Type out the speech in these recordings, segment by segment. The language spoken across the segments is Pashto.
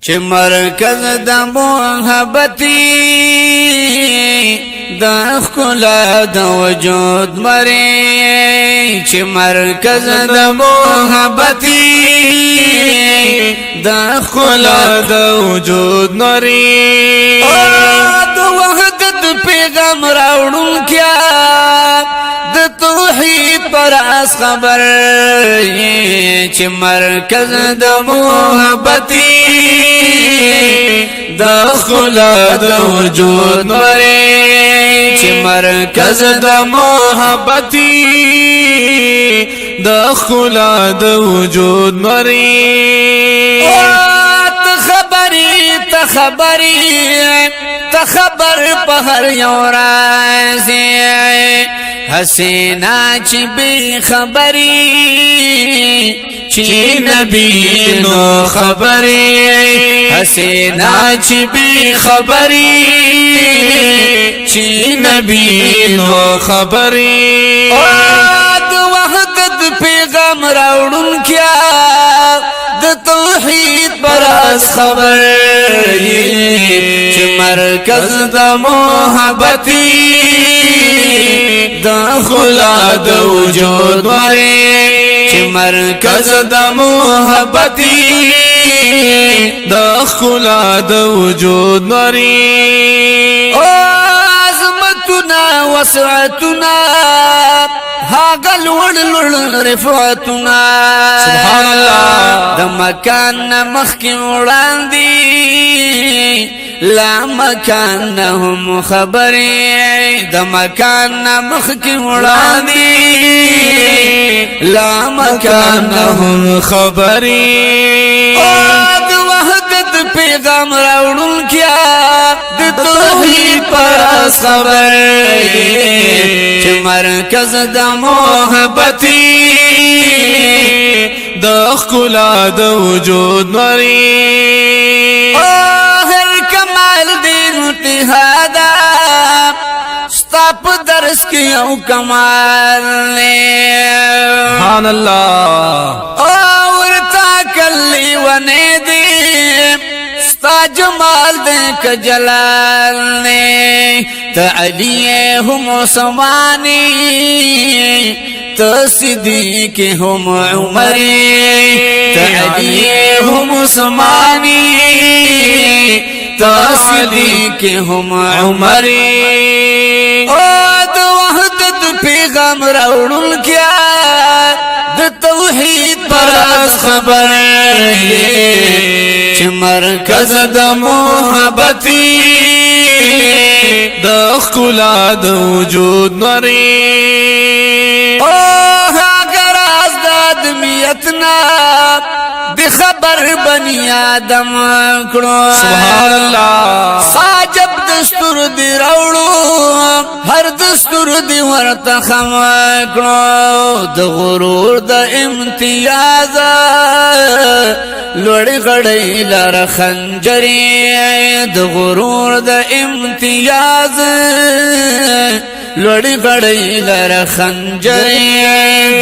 چې مرکز د محبتي د ښکلا د وجود مري چې مرکز د محبتي د ښکلا د وجود مري د وحدت پیغام راوړونکی د توحید پر اس خبر چې مرکز د محبتي د ښکلا د وجود مري چې مرکز د محبتي د ښکلا د وجود مري ته خبر په هر یو راز حسینا چې بی خبري چې نبی نو خبري حسینا چې بی خبري چې نبی نو خبري د وحدت پیغام راوړونکی د توحید پر اس خبر چې مرکز د محبتي د ښکلا د وجود مري چې مرکز د محبتي د ښکلا د وجود مري عظمتنا وسعتنا هاگل وڑ رفعتنا سبحان الله د مکان مخکی وړاندې لا مکان هم خبري د مکان مخکی وړاندې لا مکان هم خبري د وحدت پیغام راوړونکی د توحید پر اس خبر چې مرکز د محبتي د ښکلا د وجود مري هر کمال دی انتها ده ستا په درس کې یو کمال سبحان الله ورته کلی ونه دی ستا جمال دې ک جلال نه ته علی هم عثماني ته صدیق هم عمري ته علی هم عثماني ته صدیق هم عمري د وحدت پیغام راوړونکی د توحید پر اس خبر چې مرکز د محبتي د ښکلا د وجود مري اگر از د ادمیتنا د خبر بنی آدم کړو سبحان الله ساجب دستور دی راوړو هر دستور دی ورته خم کړو د غرور د امتیاز لوړ غړې لار خنجري د غرور د امتیاز لوړ غړې لار خنجري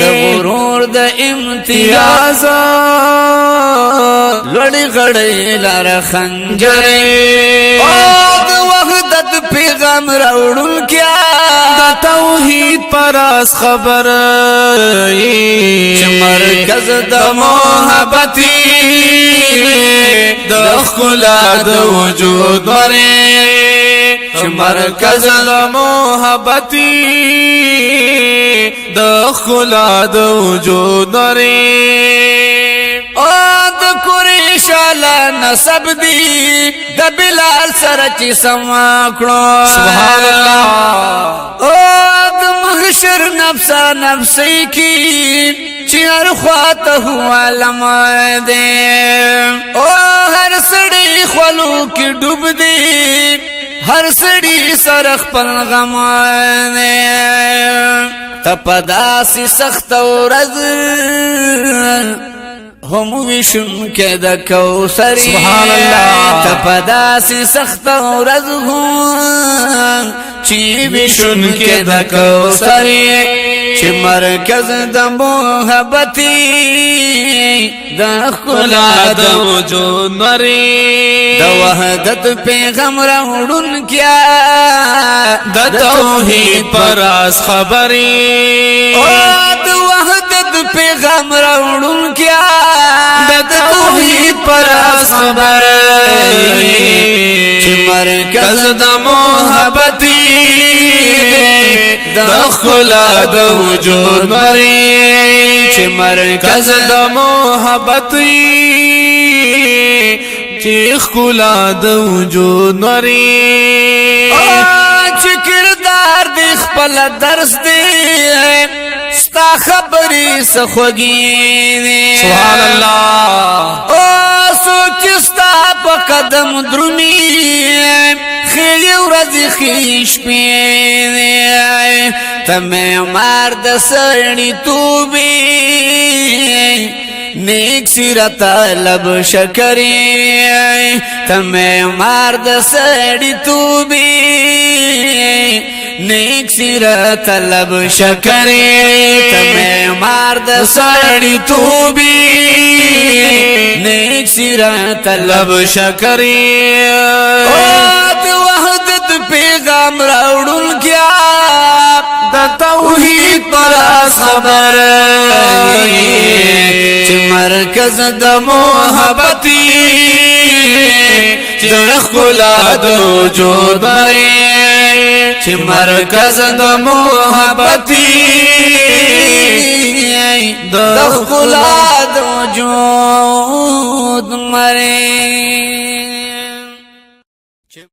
د غرور د امتیاز لوړ غړې لار خنجري د وحدت پیغام راوړونکی د توحید پر اس خبر چې مرکز د محبتي د ښکلا د وجود مري چې مرکز د محبتي د ښکلا د وجود مري د قریش له نسب دی د بلال سره چې سما کړو سبحان الله د محشر نفسا نفسی کی چې هر خواته هو علم دی هر سړی خلو کې ډوب دی هر سړی سره خپل غم دی تپداسي سخت ورځ هم وشم کې د کوثر سبحان الله تپداسي سخت ورځ هم چې وشم کې د کوثر چې مرکز د محبتي د ښکلا د وجود نری د وحدت پیغام راوړون کیا د توحید پر اس خبري او د وحدت پیغام راوړون کیا د توحید پر اس خبري چې مرکز د محبتي د ښکلا د وجود نری چې مرکز د محبتي چې ښکلا د وجود نری چې کردار د خپل درس دی ستا خبرې سخوږي سبحان الله او سوچ ستا په قدم درومي خېلې ورځې خېلې شپې ته معمار د سړي توبې نیک سیرت طلب شکرې ته معمار د سړي توبې نیک سیرت طلب شکرې ته معمار د سړي توبې نیک سیرت طلب شکرې پیغام راوړل کیا د توحید پر خبر چې مرکز د محبتي چې ښکلا د وجود نری چې مرکز د محبتي د ښکلا د وجود نری